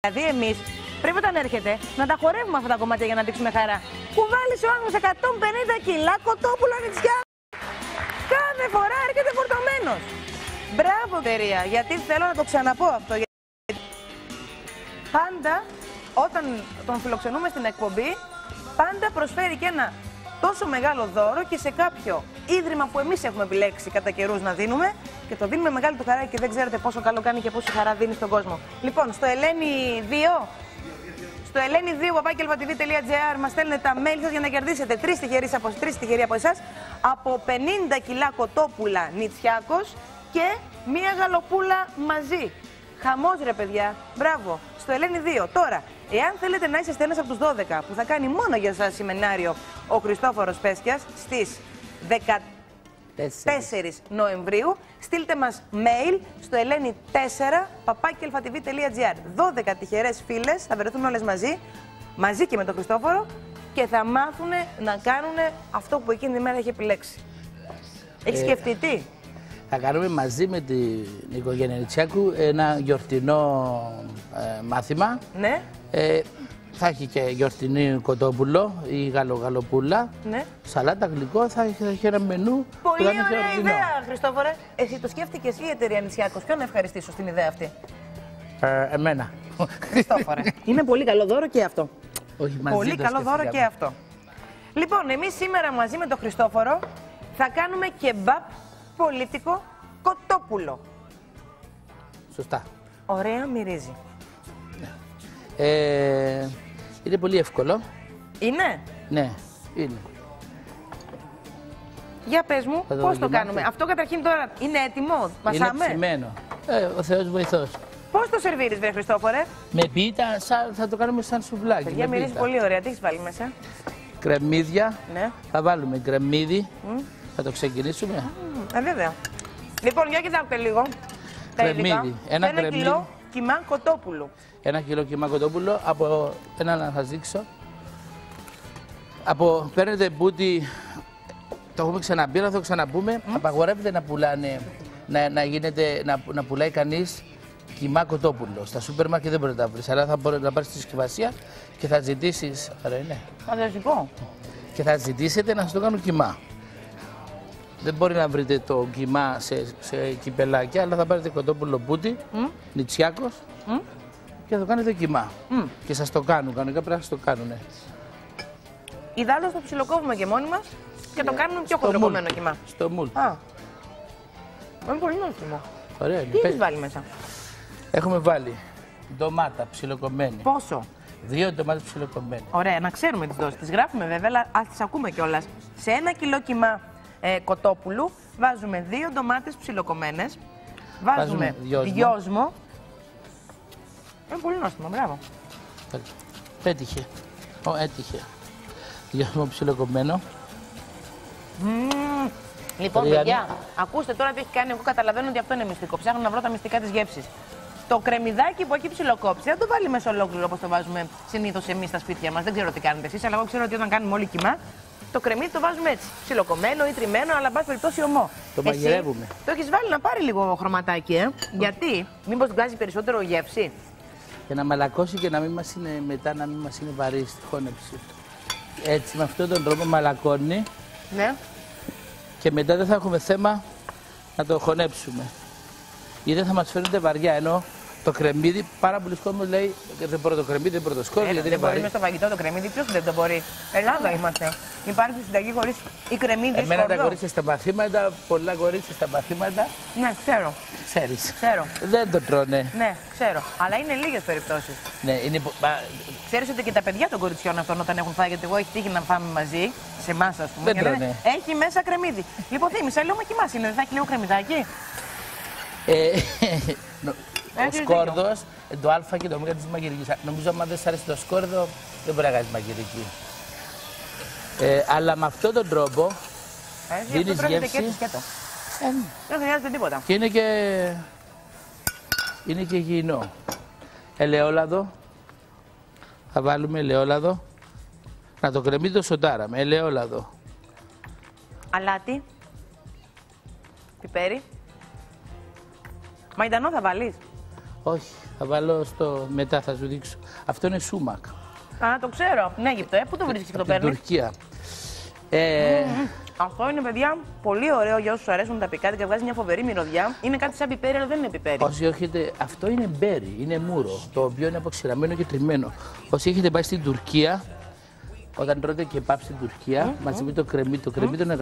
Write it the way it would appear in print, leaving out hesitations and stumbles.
Δηλαδή, εμείς πρέπει όταν έρχεται να τα χορεύουμε αυτά τα κομμάτια για να δείξουμε χαρά. Κουβάλισε ο άνθρωπος 150 κιλά κοτόπουλα νητσιά. Κάθε φορά έρχεται φορτωμένος. Μπράβο, εταιρεία, γιατί θέλω να το ξαναπώ αυτό. Πάντα, όταν τον φιλοξενούμε στην εκπομπή, πάντα προσφέρει και ένα τόσο μεγάλο δώρο και σε κάποιο ίδρυμα που εμείς έχουμε επιλέξει κατά καιρούς να δίνουμε και το δίνουμε μεγάλη του χαρά και δεν ξέρετε πόσο καλό κάνει και πόσο χαρά δίνει στον κόσμο. Λοιπόν, στο Ελένη 2, στο Ελένη 2, μας στέλνετε τα mail σας για να κερδίσετε τρεις τυχεροί από εσάς από 50 κιλά κοτόπουλα νητσιάκος και μία γαλοπούλα μαζί. Χαμός ρε παιδιά, μπράβο, στο Ελένη 2. Τώρα, εάν θέλετε να είσαστε ένας από τους 12 που θα κάνει μόνο για σας σεμινάριο ο Χριστόφορος Πέσκιας στις 14 Νοεμβρίου, στείλτε μας mail στο eleni4@alphatv.gr. 12 τυχερές φίλες θα βρεθούν όλες μαζί και με τον Χριστόφορο και θα μάθουν να κάνουν αυτό που εκείνη τη μέρα έχει επιλέξει. Έχεις σκεφτεί τι? Θα κάνουμε μαζί με την οικογένεια Νητσιάκου ένα γιορτινό μάθημα. Ναι. Θα έχει και γιορτινή κοτόπουλο ή γαλοπούλα. Ναι. Σαλάτα, γλυκό, θα έχει ένα μενού. Πολύ ωραία ιδέα, Χριστόφορε. Εσύ το σκέφτηκες ή η εταιρεία Νητσιάκος? Ποιον να ευχαριστήσω στην ιδέα αυτή? Εμένα. Χριστόφορε. Είναι πολύ καλό δώρο και αυτό. Όχι, μαζί πολύ καλό δώρο και αυτό. Λοιπόν, εμείς σήμερα μαζί με τον Χριστόφορο θα κάνουμε κεμπάπ πολίτικο κοτόπουλο. Σωστά. Ωραία, μυρίζει. Είναι πολύ εύκολο. Είναι? Ναι, είναι. Για πες μου, πώς το κάνουμε? Αυτό καταρχήν τώρα είναι έτοιμο, μασάμε? Είναι ψημένο. Ο Θεός βοηθός. Πώς το σερβίρεις, βρε Χριστόφορε? Με πίτα, θα το κάνουμε σαν σουβλάκι. Παιδιά, μυρίζει πολύ ωραία. Τι έχεις βάλει μέσα? Κρεμμύδια. Ναι. Θα βάλουμε κρεμμύδι. Θα το ξεκινήσουμε. Βέβαια. Λοιπόν, για κοιτάξτε λίγο. Κρεμμύδι. Ένα κιλό κιμά κοτόπουλου. 1 κιλό κιμά κοτόπουλο. Από ένα να σας δείξω. Παίρνετε μπούτι. Το έχουμε ξαναπεί, να το ξαναπούμε. Απαγορεύεται να πουλάνε, να πουλάει κανείς κιμά κοτόπουλο. Στα σούπερ μάρκετ δεν μπορεί να τα βρεις. Αλλά θα μπορεί να πάρεις τη συσκευασία και θα ζητήσεις. Άρα είναι. Φανταστικό. Και θα ζητήσετε να σας το κάνουν κιμά. Δεν μπορεί να βρείτε το κιμά σε κυπελάκια, αλλά θα πάρετε κοτόπουλο μπούτι, νητσιάκος και θα το κάνετε κιμά. Και σας το κάνουν, κανονικά πρέπει να σας το κάνουν. Ιδάλλως το ψιλοκόβουμε και μόνοι μας και το κάνουμε πιο χοντροκομμένο κιμά. Στο μουλ. Είναι πολύ νόστιμο. Ωραία είναι. Τι έχεις βάλει μέσα? Έχουμε βάλει ντομάτα ψιλοκομμένη. Πόσο? 2 ντομάτες ψιλοκομμένες. Ωραία, να ξέρουμε τις δόσεις. Τις γράφουμε βέβαια, αλλά ας τις ακούμε κιόλας. Σε 1 κιλό κιμά κοτόπουλου βάζουμε 2 ντομάτες ψιλοκομμένες. Βάζουμε δυόσμο. Είναι πολύ νόστιμο, μπράβο. Πέτυχε. Έτυχε. Δυόσμο ψιλοκομμένο. Λοιπόν, παιδιά, ακούστε τώρα τι έχει κάνει. Εγώ καταλαβαίνω ότι αυτό είναι μυστικό. Ψάχνω να βρω τα μυστικά της γεύσης. Το κρεμμυδάκι που έχει ψιλοκόψει, δεν το βάλει μέσα ολόκληρο όπως το βάζουμε συνήθως εμείς στα σπίτια μας. Δεν ξέρω τι κάνετε εσείς, αλλά εγώ ξέρω ότι όταν κάνουμε όλοι κιμά, το κρεμμύδι το βάζουμε έτσι. Ψιλοκομμένο ή τριμμένο, αλλά εν πάση περιπτώσει ομό. Το μαγειρεύουμε. Το έχεις βάλει να πάρει λίγο χρωματάκι, Γιατί, μήπως του βγάζει περισσότερο γεύση? Για να μαλακώσει και να μην μας είναι μετά, να μην μας είναι βαρύ στη χώνεψη. Έτσι, με αυτόν τον τρόπο μαλακώνει. Ναι. Και μετά δεν θα έχουμε θέμα να το χωνέψουμε. Ή δεν θα μας φαίνονται βαριά, ενώ το κρεμμύδι, πάρα πολλοί κόσμοι λέει δεν μπορώ το κρεμμύδι, δεν μπορώ το σκόρπι, γιατί δεν μπορεί μες στο φαγητό το κρεμμύδι, ποιος δεν το μπορεί? Ελλάδα είμαστε. Υπάρχει συνταγή χωρίς η κρεμμύδι. Εμένα τα κορίτσια στα μαθήματα, πολλά κορίτσια στα μαθήματα. Ναι, ξέρω. Ξέρεις. Ξέρω. Δεν το τρώνε. Ναι, ξέρω. Αλλά είναι λίγες περιπτώσεις. Ναι, είναι. Ξέρεις ότι και τα παιδιά των κοριτσιών αυτών όταν έχουν φάει, γιατί εγώ έχει τύχει να φάμε μαζί, σε εμάς ας πούμε. Δεν τρώνε. Έχει μέσα κρεμμύδι. Λοιπόν, θύμισα, λέω μα κοιμάς είναι, δεν θα έχει λίγο κρεμμυδάκι? Ο σκόρδος, το α και το ω της μαγειρικής. Νομίζω αν δεν σ' αρέσει το σκόρδο, δεν μπορεί να κάνεις μαγειρική. Αλλά με αυτόν τον τρόπο δίνεις γεύση. Δεν χρειάζεται τίποτα. Και είναι και υγιεινό. Ελαιόλαδο. Θα βάλουμε ελαιόλαδο. Να το κρεμμύδι το σοτάραμε. Ελαιόλαδο. Αλάτι. Πιπέρι. Μαϊντανό θα βάλεις? Όχι, θα βάλω μετά, θα σου δείξω. Αυτό είναι σούμακ. Α, το ξέρω. Από την Αίγυπτο, πού το βρίσκεις και το παίρνεις? Στην Τουρκία. Αυτό είναι, παιδιά, πολύ ωραίο για όσους αρέσουν τα πικάντικα. Βγάζει μια φοβερή μυρωδιά. Είναι κάτι σαν πιπέρι, αλλά δεν είναι πιπέρι. Όσοι έχετε. Αυτό είναι μπέρι, είναι μούρο. Το οποίο είναι αποξηραμένο και τριμμένο. Όσοι έχετε πάει στην Τουρκία, όταν τρώτε κεμπάπ στην Τουρκία, μαζί με το κρεμμύδι, το κρεμμύδι είναι